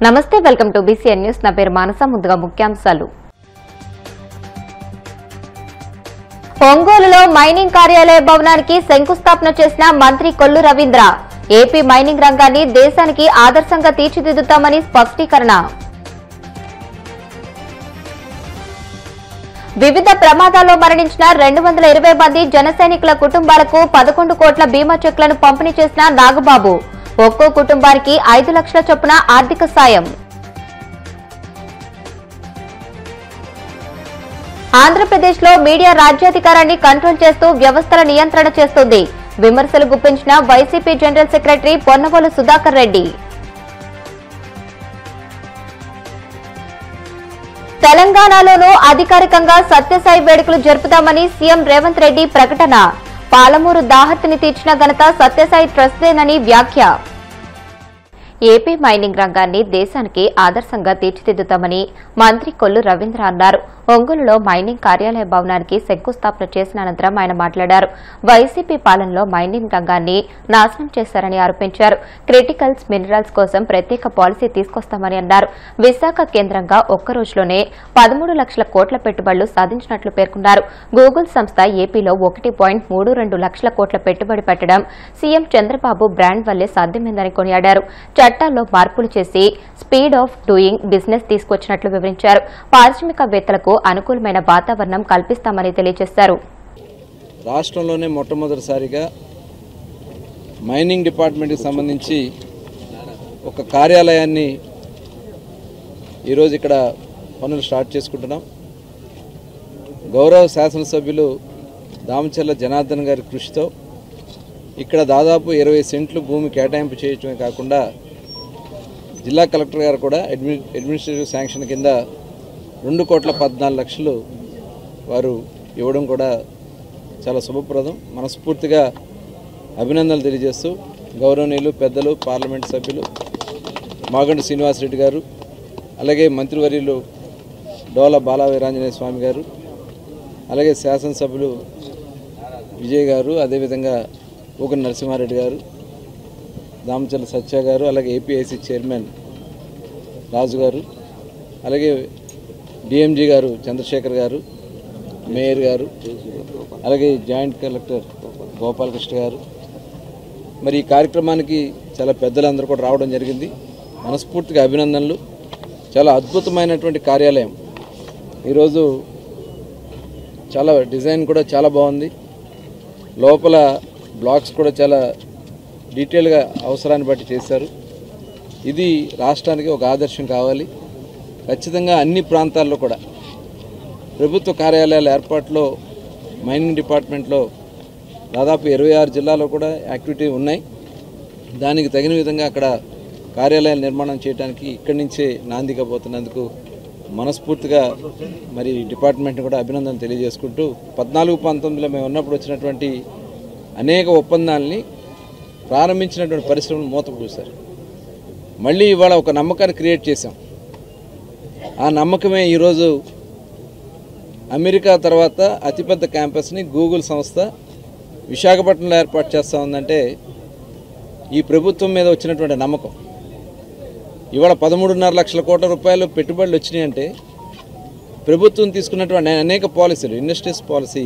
నమస్తే welcome to BCN news నా పేరు మానస ముందుగా ముఖ్యాంశాలు ఒంగోలులో మైనింగ్ కార్యాలయ భవనానికి శంకుస్థాపన చేసిన మంత్రి కొల్లు రవీంద్ర ఏపీ మైనింగ్ రంగాన్ని దేశానికి ఆదర్శంగా తీర్చిదిద్దుతామని స్పష్టీకరణ వివిధ ప్రమాదాల్లో మరణించిన 220 మంది జన సైనికుల కుటుంబాలకు 11 కోట్ల బీమా చెక్లను పంపిణీ చేసిన నాగబాబు ఒక్కో కుటుంబానికి 5 లక్షల చొప్పున ఆర్థిక సాయం ఆంధ్రప్రదేశ్లో మీడియా రాజ్యాధికారాన్ని కంట్రోల్ చేస్తూ వ్యవస్థల నియంత్రణ చేస్తుంది విమర్శలు గుప్పించిన YCP general secretary Ponnavolu Sudhakar Reddy తెలంగాణలోనూ అధికారికంగా సత్యసాయి వేడుకలు జరుపుతామని సీఎం రేవంత్ రెడ్డి ప్రకటన పాలమూరు దాహర్తిని తీర్చిన ఘనత సత్యసాయి ట్రస్ట్దేనని వ్యాఖ్య ఏపీ మైనింగ్ రంగాన్ని దేశానికి ఆదర్శంగా తీర్చిదిద్దుతామని మంత్రి కొల్లు రవీంద్ర అన్నారు ఒంగోలులో మైనింగ్ కార్యాలయ భవనానికి శంకుస్థాపన చేసిన అనంతరం ఆయన మాట్లాడారు వైసీపీ పాలనలో మైనింగ్ రంగాన్ని నాశనం చేశారని ఆరోపించారు క్రిటికల్స్ మినరల్స్ కోసం ప్రత్యేక పాలసీ తీసుకొస్తామని అన్నారు విశాఖ కేంద్రంగా ఒక్క రోజులోనే 13 లక్షల కోట్ల పెట్టుబడులు సాధించినట్లు పేర్కొన్నారు గూగుల్ సంస్థ ఏపీలో 1.32 లక్షల కోట్ల పెట్టుబడి పెట్టడం సీఎం చంద్రబాబు బ్రాండ్ వల్లే సాధ్యమైందని కొనియాడారు చట్టాల్లో మార్పులు చేసి స్పీడ్ ఆఫ్ డూయింగ్ బిజినెస్ తీసుకొచ్చినట్లు వివరించారు పారిశ్రామికవేత్తలకు అనుకూలమైన వాతావరణం కల్పిస్తామని తెలియజేశారు రాష్ట్రంలోనే మొట్టమొదటిసారిగా మైనింగ్ డిపార్ట్మెంట్కి సంబంధించి ఒక కార్యాలయాన్ని ఈరోజు ఇక్కడ పనులు స్టార్ట్ చేసుకుంటున్నాం గౌరవ శాసనసభ్యులు దామచర్ల జనార్దన్ గారి కృషితో ఇక్కడ దాదాపు 20 సెంట్లు భూమి కేటాయింపు చేయటమే కాకుండా జిల్లా కలెక్టర్ గారు కూడా అడ్మినిస్ట్రేటివ్ శాంక్షన్ కింద 2 కోట్ల 14 లక్షలు వారు ఇవ్వడం కూడా చాలా శుభప్రదం మనస్ఫూర్తిగా అభినందనలు తెలియజేస్తూ గౌరవనీయులు పెద్దలు పార్లమెంట్ సభ్యులు మాగంటి శ్రీనివాసరెడ్డి గారు అలాగే మంత్రివర్యులు డోలా బాలా వీరాంజనేయ స్వామి గారు అలాగే శాసనసభ్యులు విజయ్ గారు అదేవిధంగా ఊకని నరసింహారెడ్డి గారు దామచర్ల సత్య గారు అలాగే ఏపీఐసి చైర్మన్ రాజు గారు అలాగే డిఎంజీ గారు చంద్రశేఖర్ గారు మేయర్ గారు అలాగే జాయింట్ కలెక్టర్ గోపాలకృష్ణ గారు మరి ఈ కార్యక్రమానికి చాలా పెద్దలందరూ కూడా రావడం జరిగింది మనస్ఫూర్తిగా అభినందనలు చాలా అద్భుతమైనటువంటి కార్యాలయం ఈరోజు చాలా డిజైన్ కూడా చాలా బాగుంది లోపల బ్లాక్స్ కూడా చాలా డీటెయిల్గా అవసరాన్ని బట్టి చేశారు ఇది రాష్ట్రానికి ఒక ఆదర్శం కావాలి ఖచ్చితంగా అన్ని ప్రాంతాల్లో కూడా ప్రభుత్వ కార్యాలయాల ఏర్పాటులో మైనింగ్ డిపార్ట్మెంట్లో దాదాపు 26 జిల్లాలో కూడా యాక్టివిటీ ఉన్నాయి దానికి తగిన విధంగా అక్కడ కార్యాలయాల నిర్మాణం చేయడానికి ఇక్కడి నుంచే నాందిగా పోతున్నందుకు మనస్ఫూర్తిగా మరి డిపార్ట్మెంట్ని కూడా అభినందన తెలియజేసుకుంటూ 14-19లో మేము ఉన్నప్పుడు వచ్చినటువంటి అనేక ఒప్పందాలని ప్రారంభించినటువంటి పరిశ్రమలు మూతపూశారు మళ్ళీ ఇవాళ ఒక నమ్మకాన్ని క్రియేట్ చేశాం ఆ నమ్మకమే ఈరోజు అమెరికా తర్వాత అతిపెద్ద క్యాంపస్ని గూగుల్ సంస్థ విశాఖపట్నంలో ఏర్పాటు చేస్తూ ఉందంటే ఈ ప్రభుత్వం మీద వచ్చినటువంటి నమ్మకం ఇవాళ 13.5 లక్షల కోట్ల రూపాయలు పెట్టుబడులు వచ్చినాయంటే ప్రభుత్వం తీసుకున్నటువంటి అనేక పాలసీలు ఇండస్ట్రీస్ పాలసీ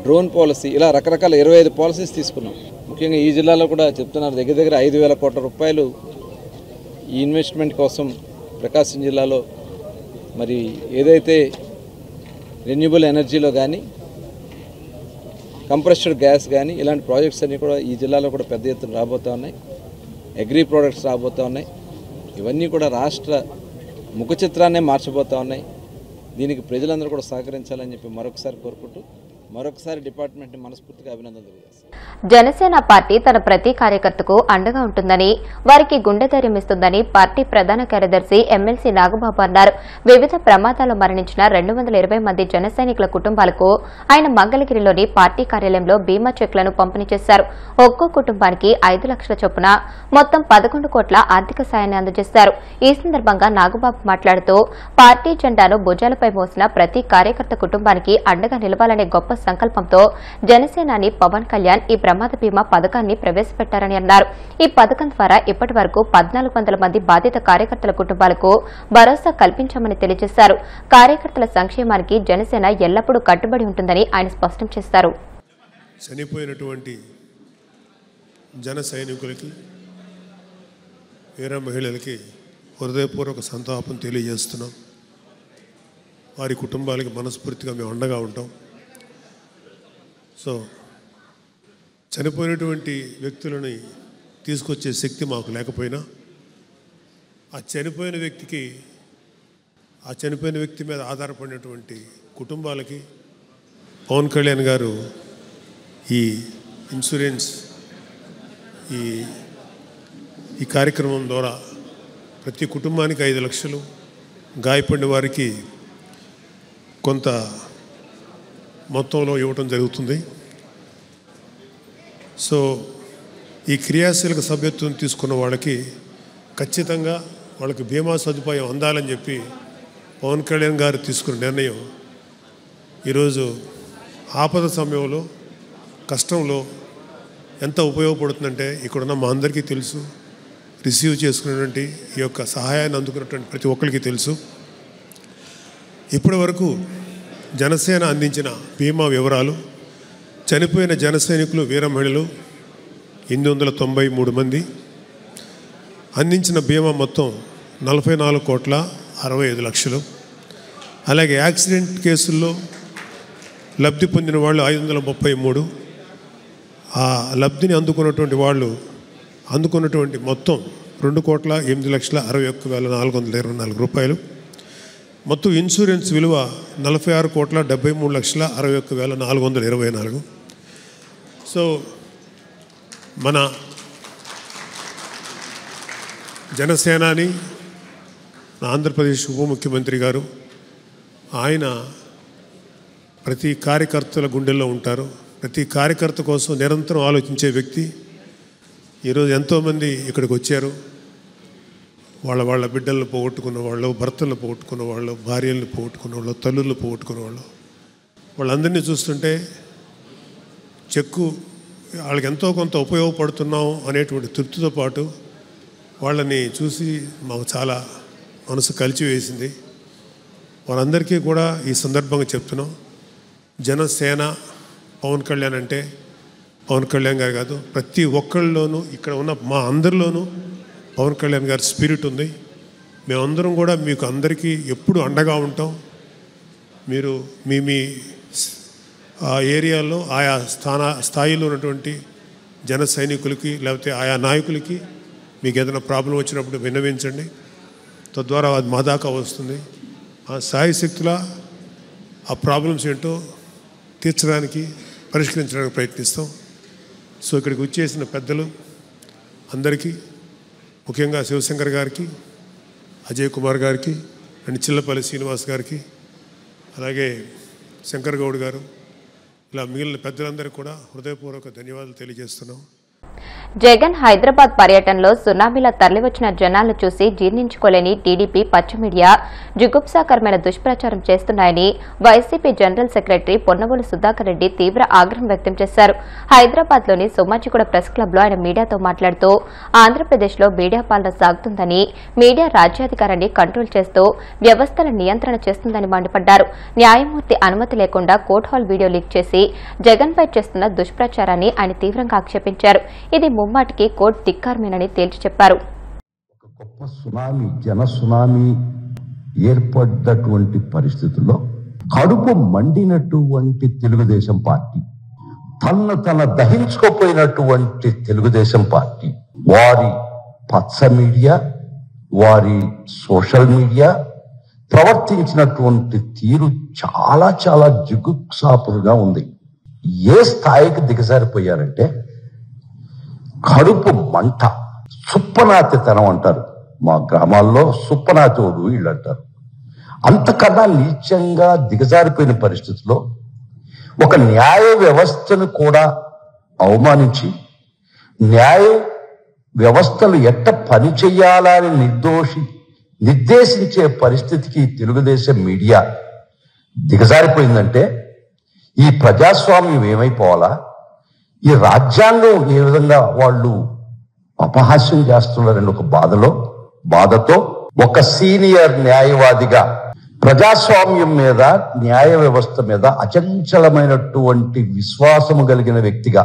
డ్రోన్ పాలసీ ఇలా రకరకాల 25 పాలసీస్ తీసుకున్నాం ముఖ్యంగా ఈ జిల్లాలో కూడా చెప్తున్నారు దగ్గర 5,000 కోట్ల రూపాయలు ఈ ఇన్వెస్ట్మెంట్ కోసం ప్రకాశం జిల్లాలో మరి ఏదైతే రెన్యూబుల్ ఎనర్జీలో కానీ కంప్రెస్డ్ గ్యాస్ కానీ ఇలాంటి ప్రాజెక్ట్స్ అన్నీ కూడా ఈ జిల్లాలో కూడా పెద్ద ఎత్తున రాబోతూ ఉన్నాయి అగ్రి ప్రోడక్ట్స్ రాబోతూ ఉన్నాయి ఇవన్నీ కూడా రాష్ట్ర ముఖ చిత్రాన్నే మార్చబోతూ ఉన్నాయి దీనికి ప్రజలందరూ కూడా సహకరించాలని చెప్పి మరొకసారి కోరుకుంటూ మరొకసారి డిపార్ట్మెంట్ని మనస్ఫూర్తిగా అభినందనలు తెలియజేస్తాను జనసేన పార్టీ తన ప్రతి కార్యకర్తకు అండగా ఉంటుందని వారికి గుండె ధైర్యం ఇస్తుందని పార్టీ ప్రధాన కార్యదర్శి ఎమ్మెల్సీ నాగబాబు అన్నారు వివిధ ప్రమాదాల్లో మరణించిన 220 మంది జన సైనికుల కుటుంబాలకు ఆయన మంగళగిరిలోని పార్టీ కార్యాలయంలో బీమా చెక్లను పంపిణీ చేశారు ఒక్కో కుటుంబానికి 5 లక్షల చొప్పున మొత్తం 11 కోట్ల ఆర్థిక సాయాన్ని అందజేశారు ఈ సందర్భంగా నాగబాబు మాట్లాడుతూ పార్టీ జెండాను భుజాలపై మోసిన ప్రతి కార్యకర్త కుటుంబానికి అండగా నిలవాలనే గొప్ప సంకల్పంతో జనసేనాని పవన్ కళ్యాణ్ ఈ ప్రమాద బీమా పథకాన్ని ప్రవేశపెట్టారని అన్నారు. ఈ పథకం ద్వారా ఇప్పటి వరకు 1400 మంది బాధిత కార్యకర్తల కుటుంబాలకు భరోసా కల్పించామని తెలియజేశారు. కార్యకర్తల సంక్షేమానికి జనసేన ఎల్లప్పుడూ కట్టుబడి ఉంటుందని ఆయన స్పష్టం చేశారు. చనిపోయినటువంటి జన సైనికులకి, వీర మహిళలకి హృదయపూర్వక సంతాపం తెలియజేస్తున్నాం. వారి కుటుంబాలకి మనస్ఫూర్తిగా మేము అండగా ఉంటాం. సో చనిపోయినటువంటి వ్యక్తులని తీసుకొచ్చే శక్తి మాకు లేకపోయినా ఆ చనిపోయిన వ్యక్తి మీద ఆధారపడినటువంటి కుటుంబాలకి పవన్ కళ్యాణ్ గారు ఈ ఇన్సూరెన్స్ ఈ కార్యక్రమం ద్వారా ప్రతి కుటుంబానికి 5 లక్షలు, గాయపడిన వారికి కొంత మొత్తంలో ఇవ్వటం జరుగుతుంది. సో ఈ క్రియాశీలక సభ్యత్వం తీసుకున్న వాళ్ళకి ఖచ్చితంగా వాళ్ళకి బీమా సదుపాయం అందాలని చెప్పి పవన్ కళ్యాణ్ గారు తీసుకున్న నిర్ణయం ఈరోజు ఆపద సమయంలో, కష్టంలో ఎంత ఉపయోగపడుతుందంటే ఇక్కడున్న మా అందరికీ తెలుసు. రిసీవ్ చేసుకున్నటువంటి ఈ యొక్క సహాయాన్ని అందుకున్నటువంటి ప్రతి ఒక్కరికి తెలుసు. ఇప్పటి వరకు జనసేన అందించిన బీమా వివరాలు, చనిపోయిన జన సైనికులు, వీర మహిళలు 893 మంది, అందించిన బీమా మొత్తం 44,65,00,000. అలాగే యాక్సిడెంట్ కేసుల్లో లబ్ధి పొందిన వాళ్ళు 533. ఆ లబ్ధిని అందుకున్నటువంటి మొత్తం 2,08,61,424 రూపాయలు. మొత్తం ఇన్సూరెన్స్ విలువ 46,73,61,424. సో మన జనసేనాని ఆంధ్రప్రదేశ్ ఉప ముఖ్యమంత్రి గారు, ఆయన ప్రతి కార్యకర్తల గుండెల్లో ఉంటారు. ప్రతి కార్యకర్త కోసం నిరంతరం ఆలోచించే వ్యక్తి. ఈరోజు ఎంతోమంది ఇక్కడికి వచ్చారు. వాళ్ళ బిడ్డలను పోగొట్టుకున్న వాళ్ళు, భర్తలను పోగొట్టుకున్న వాళ్ళు, భార్యలను పోగొట్టుకున్న వాళ్ళు, తల్లులను పోగొట్టుకున్న వాళ్ళు, వాళ్ళందరినీ చూస్తుంటే వాళ్ళకి ఎంతో కొంత ఉపయోగపడుతున్నాం అనేటువంటి తృప్తితో పాటు వాళ్ళని చూసి మాకు చాలా మనసు కలిచివేసింది. వాళ్ళందరికీ కూడా ఈ సందర్భంగా చెప్తున్నాం, జనసేన పవన్ కళ్యాణ్ అంటే పవన్ కళ్యాణ్ గారు కాదు, ప్రతి ఒక్కళ్ళలోనూ, ఇక్కడ ఉన్న మా అందరిలోనూ పవన్ కళ్యాణ్ గారి స్పిరిట్ ఉంది. మేమందరం కూడా మీకు అందరికీ ఎప్పుడు అండగా ఉంటాం. మీరు మీ ఏరియాలో ఆయా స్థాయిలో ఉన్నటువంటి జన సైనికులకి లేకపోతే ఆయా నాయకులకి మీకు ఏదైనా ప్రాబ్లం వచ్చినప్పుడు విన్నవించండి. తద్వారా అది మా దాకా వస్తుంది. ఆ సాయశక్తుల ఆ ప్రాబ్లమ్స్ ఏంటో తీర్చడానికి, పరిష్కరించడానికి ప్రయత్నిస్తాం. సో ఇక్కడికి వచ్చేసిన పెద్దలు అందరికీ, ముఖ్యంగా శివశంకర్ గారికి, అజయ్ కుమార్ గారికి అండ్ చిల్లపల్లి శ్రీనివాస్ గారికి, అలాగే శంకర్ గౌడ్ గారు, ఇలా మిగిలిన పెద్దలందరికీ కూడా హృదయపూర్వక ధన్యవాదాలు తెలియజేస్తున్నాం. జగన్ హైదరాబాద్ పర్యటనలో సునామీలా తరలివచ్చిన జనాలను చూసి జీర్ణించుకోలేని టీడీపీ పచ్చ మీడియా జుగుప్సాకరమైన దుష్ప్రచారం చేస్తున్నాయని YCP general secretary Ponnavolu Sudhakar Reddy తీవ్ర ఆగ్రహం వ్యక్తం చేశారు. హైదరాబాద్లోని సోమాజిగూడ ప్రెస్ క్లబ్లో ఆయన మీడియాతో మాట్లాడుతూ ఆంధ్రప్రదేశ్లో మీడియా పాలన సాగుతుందని, మీడియా రాజ్యాధికారాన్ని కంట్రోల్ చేస్తూ వ్యవస్థల నియంత్రణ చేస్తుందని మండిపడ్డారు. న్యాయమూర్తి అనుమతి లేకుండా కోర్ట్ హాల్ వీడియో లీక్ చేసి జగన్పై చేస్తున్న దుష్ప్రచారాన్ని ఆయన తీవ్రంగా ఆక్షేపించారు. ఇది ముమ్మాటికి కోర్టు ధిక్కారమేనని తేల్చి చెప్పారు. ఒక గొప్ప సునామీ, జన సునామీ ఏర్పడ్డటువంటి పరిస్థితుల్లో కడుపు మండినటువంటి తెలుగుదేశం పార్టీ, తన దహించుకోపోయినటువంటి తెలుగుదేశం పార్టీ, వారి పచ్చ మీడియా, వారి సోషల్ మీడియా ప్రవర్తించినటువంటి తీరు చాలా చాలా జిగుప్సాపుగా ఉంది. ఏ స్థాయికి దిగజారిపోయారంటే కడుపు మంట, సుప్పనాతితనం అంటారు మా గ్రామాల్లో, సుప్పనాతోడు వీళ్ళు అంటారు. అంతకన్నా నీచంగా దిగజారిపోయిన పరిస్థితిలో ఒక న్యాయ వ్యవస్థను కూడా అవమానించి, న్యాయ వ్యవస్థలు ఎట్ట పని చెయ్యాలని నిర్దేశించే పరిస్థితికి తెలుగుదేశం మీడియా దిగజారిపోయిందంటే ఈ ప్రజాస్వామ్యం ఏమైపోవాలా, ఈ రాజ్యాంగం ఏ విధంగా వాళ్ళు అపహాస్యం చేస్తున్నారని ఒక బాధతో ఒక సీనియర్ న్యాయవాదిగా ప్రజాస్వామ్యం మీద, న్యాయ వ్యవస్థ మీద అచంచలమైనటువంటి విశ్వాసము కలిగిన వ్యక్తిగా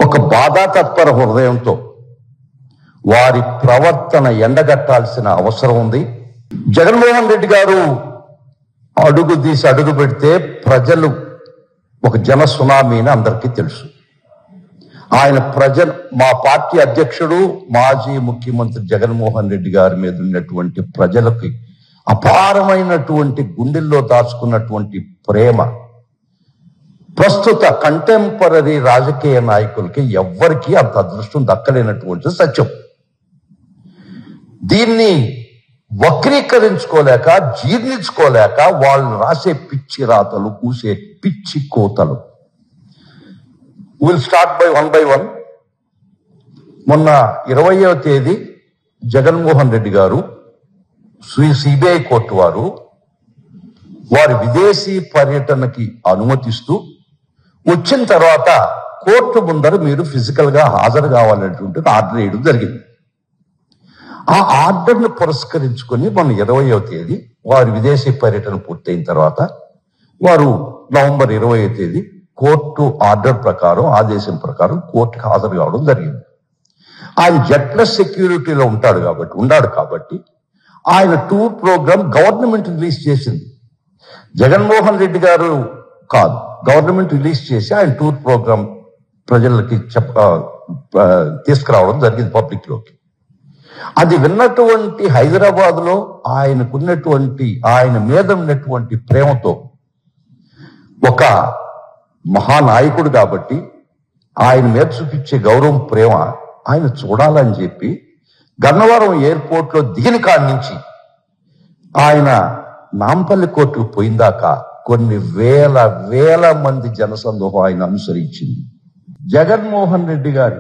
ఒక బాధాతత్పర హృదయంతో వారి ప్రవర్తన ఎండగట్టాల్సిన అవసరం ఉంది. జగన్మోహన్ రెడ్డి గారు అడుగు పెడితే ప్రజలు ఒక జన సునామీని అందరికీ తెలుసు. ఆయన మా పార్టీ అధ్యక్షుడు మాజీ ముఖ్యమంత్రి జగన్మోహన్ రెడ్డి గారి మీద ఉన్నటువంటి ప్రజలకి అపారమైనటువంటి గుండెల్లో దాచుకున్నటువంటి ప్రేమ ప్రస్తుత కంటెంపరీ రాజకీయ నాయకులకి ఎవ్వరికీ అంత అదృష్టం దక్కలేనటువంటి సత్యం. దీన్ని వక్రీకరించుకోలేక, జీర్ణించుకోలేక వాళ్ళు రాసే పిచ్చి రాతలు, కూసే పిచ్చి కోతలు. Will start by one. మొన్న 20వ తేదీ జగన్మోహన్ రెడ్డి గారు సిబిఐ కోర్టు వారి విదేశీ పర్యటనకి అనుమతిస్తూ వచ్చిన తర్వాత కోర్టు ముందర మీరు ఫిజికల్ గా హాజరు కావాలనేటువంటి ఆర్డర్ వేయడం జరిగింది. ఆ ఆర్డర్ను పురస్కరించుకొని మొన్న 20వ తేదీ వారి విదేశీ పర్యటన పూర్తయిన తర్వాత వారు నవంబర్ 20వ తేదీ కోర్టు ఆర్డర్ ప్రకారం, ఆదేశం ప్రకారం కోర్టుకు హాజరు కావడం జరిగింది. ఆయన జెడ్ప్లస్ సెక్యూరిటీలో ఉన్నాడు కాబట్టి ఆయన టూర్ ప్రోగ్రామ్ గవర్నమెంట్ రిలీజ్ చేసింది. జగన్మోహన్ రెడ్డి గారు కాదు, గవర్నమెంట్ రిలీజ్ చేసి ఆయన టూర్ ప్రోగ్రామ్ ప్రజలకి తీసుకురావడం జరిగింది పబ్లిక్ లోకి. అది విన్నటువంటి హైదరాబాద్ లో ఆయన మీద ఉన్నటువంటి ప్రేమతో, ఒక మహానాయకుడు కాబట్టి ఆయన మీద చూపించే గౌరవం, ప్రేమ ఆయన చూడాలని చెప్పి గన్నవరం ఎయిర్పోర్ట్ లో దిగిన కాడి నుంచి ఆయన నాంపల్లి కోర్టుకు పోయిందాకా కొన్ని వేల మంది జనసందోహం ఆయన అనుసరించింది. జగన్మోహన్ రెడ్డి గారు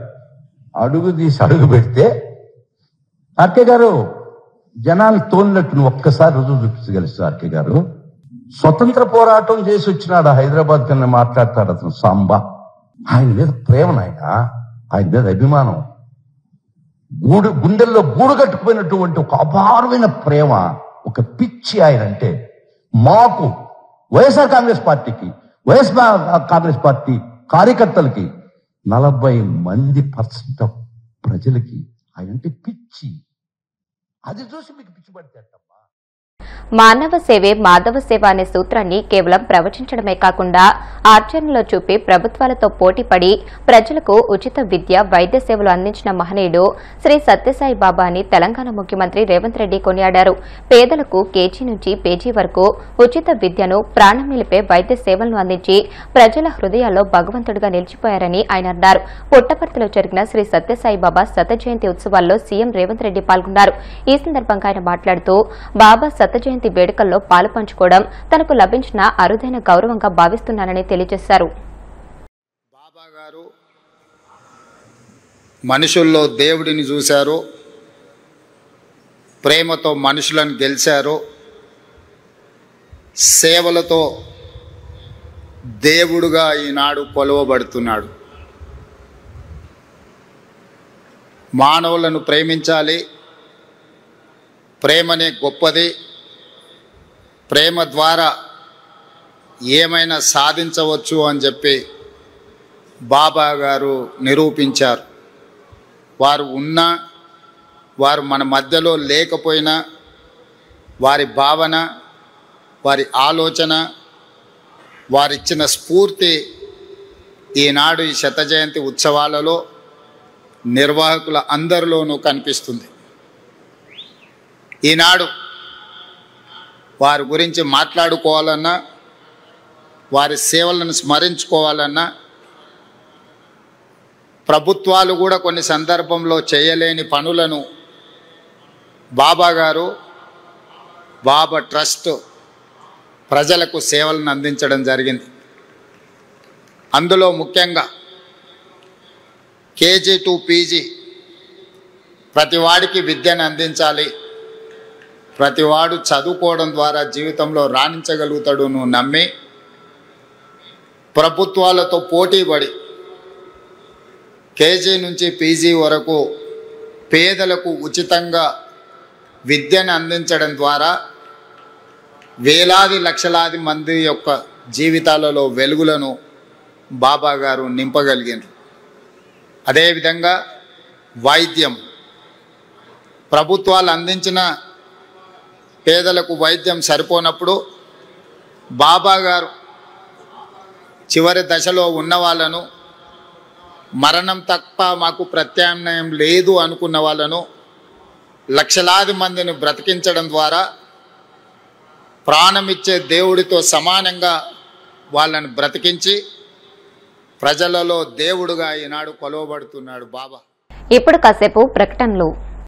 అడుగు పెడితే ఆర్కే గారు జనాలు తోలినట్టు ఒక్కసారి రుజువు చూపించగలుగుతా. ఆర్కే గారు స్వతంత్ర పోరాటం చేసి వచ్చినాడు హైదరాబాద్ కన్నా మాట్లాడతాడు అతను సాంబా. ఆయన మీద ప్రేమ, ఆయన మీద అభిమానం, గుండెల్లో గూడు కట్టుకుపోయినటువంటి ఒక అపారమైన ప్రేమ, ఒక పిచ్చి ఆయన అంటే. మాకు వైఎస్ఆర్ కాంగ్రెస్ పార్టీ కార్యకర్తలకి 40% ప్రజలకి ఆయన అంటే పిచ్చి. అది చూసి మీకు పిచ్చి పడితే మానవ సేవే మాధవ సేవ అనే సూత్రాన్ని కేవలం ప్రవచించడమే కాకుండా ఆచరణలో చూపి ప్రభుత్వాలతో పోటీపడి ప్రజలకు ఉచిత విద్య, వైద్య సేవలు అందించిన మహనీయుడు శ్రీ సత్యసాయి బాబా అని తెలంగాణ ముఖ్యమంత్రి రేవంత్ రెడ్డి కొనియాడారు. పేదలకు కేజీ నుంచి పేజీ వరకు ఉచిత విద్యను, ప్రాణం నిలిపే వైద్య సేవలను అందించి ప్రజల హృదయాల్లో భగవంతుడిగా నిలిచిపోయారని ఆయన అన్నారు. పుట్టపర్తిలో జరిగిన శ్రీ సత్యసాయి బాబా శత జయంతి ఉత్సవాల్లో సీఎం రేవంత్ రెడ్డి పాల్గొన్నారు. ఈ సందర్భంగా ఆయన మాట్లాడుతూ బాబా శత జయంతి వేడుకల్లో పాలు పంచుకోవడం తనకు లభించిన అరుదైన గౌరవంగా భావిస్తున్నానని తెలియజేశారు. బాబా గారు మనుషుల్లో దేవుడిని చూశారు, ప్రేమతో మనుషులను గెలిచారు, సేవలతో దేవుడుగా ఈనాడు కొలవబడుతున్నాడు. మానవులను ప్రేమించాలి, ప్రేమనే గొప్పది, ప్రేమ ద్వారా ఏమైనా సాధించవచ్చు అని చెప్పి బాబా గారు నిరూపించారు. వారు ఉన్నా, వారు మన మధ్యలో లేకపోయినా వారి భావన, వారి ఆలోచన, వారిచ్చిన స్ఫూర్తి ఈనాడు ఈ శత జయంతి ఉత్సవాలలో నిర్వాహకుల అందరిలోనూ కనిపిస్తుంది. ఈనాడు వారి గురించి మాట్లాడుకోవాలన్నా, వారి సేవలను స్మరించుకోవాలన్నా ప్రభుత్వాలు కూడా కొన్ని సందర్భంలో చేయలేని పనులను బాబా గారు, బాబా ట్రస్ట్ ప్రజలకు సేవలను అందించడం జరిగింది. అందులో ముఖ్యంగా కేజీ టు పీజీ ప్రతివాడికి విద్యను అందించాలి, ప్రతివాడు చదువుకోవడం ద్వారా జీవితంలో రాణించగలుగుతాడు నువ్వు నమ్మి ప్రభుత్వాలతో పోటీపడి కేజీ నుంచి పీజీ వరకు పేదలకు ఉచితంగా విద్యను అందించడం ద్వారా వేలాది లక్షలాది మంది యొక్క జీవితాలలో వెలుగులను బాబా గారు నింపగలిగారు. అదేవిధంగా వైద్యం, ప్రభుత్వాలు అందించిన పేదలకు వైద్యం సరిపోనప్పుడు బాబా గారు చివరి దశలో ఉన్న వాళ్ళను, మరణం తప్ప మాకు ప్రత్యామ్నాయం లేదు అనుకున్న వాళ్ళను లక్షలాది మందిని బ్రతికించడం ద్వారా ప్రాణమిచ్చే దేవుడితో సమానంగా వాళ్ళని బ్రతికించి ప్రజలలో దేవుడుగా ఈనాడు కొలవబడుతున్నాడు బాబా. ఇప్పుడు కాసేపు ప్రకటనలు.